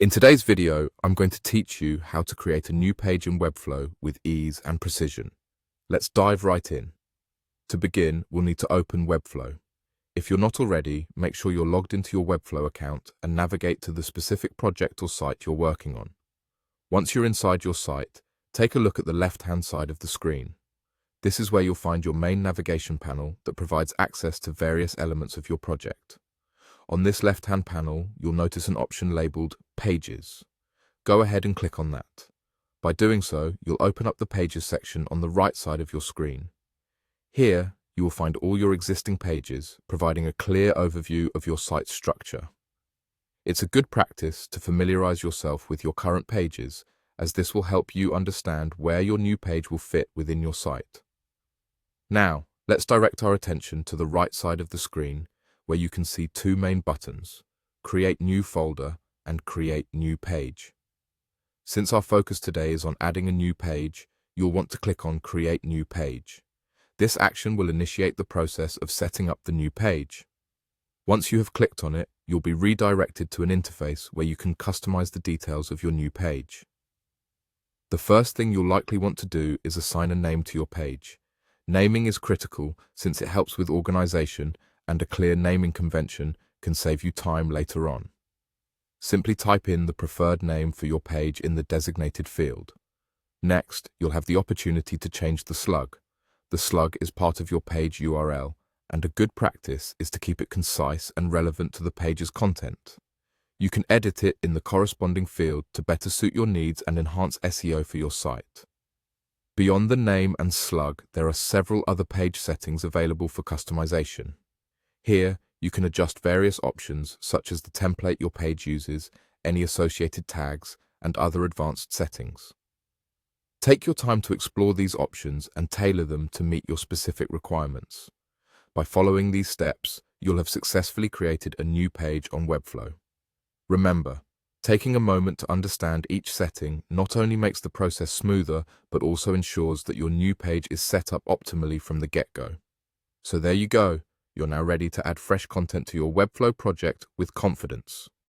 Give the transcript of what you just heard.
In today's video, I'm going to teach you how to create a new page in Webflow with ease and precision. Let's dive right in. To begin, we'll need to open Webflow. If you're not already, make sure you're logged into your Webflow account and navigate to the specific project or site you're working on. Once you're inside your site, take a look at the left-hand side of the screen. This is where you'll find your main navigation panel that provides access to various elements of your project. On this left-hand panel, you'll notice an option labeled Pages. Go ahead and click on that. By doing so, you'll open up the Pages section on the right side of your screen. Here, you will find all your existing pages, providing a clear overview of your site's structure. It's a good practice to familiarize yourself with your current pages, as this will help you understand where your new page will fit within your site. Now, let's direct our attention to the right side of the screen, where you can see two main buttons, Create New Folder and Create New Page. Since our focus today is on adding a new page, you'll want to click on Create New Page. This action will initiate the process of setting up the new page. Once you have clicked on it, you'll be redirected to an interface where you can customize the details of your new page. The first thing you'll likely want to do is assign a name to your page. Naming is critical since it helps with organization, and a clear naming convention can save you time later on. Simply type in the preferred name for your page in the designated field. Next, you'll have the opportunity to change the slug. The slug is part of your page URL, and a good practice is to keep it concise and relevant to the page's content. You can edit it in the corresponding field to better suit your needs and enhance SEO for your site. Beyond the name and slug, there are several other page settings available for customization. Here, you can adjust various options such as the template your page uses, any associated tags, and other advanced settings. Take your time to explore these options and tailor them to meet your specific requirements. By following these steps, you'll have successfully created a new page on Webflow. Remember, taking a moment to understand each setting not only makes the process smoother, but also ensures that your new page is set up optimally from the get-go. So there you go. You're now ready to add fresh content to your Webflow project with confidence.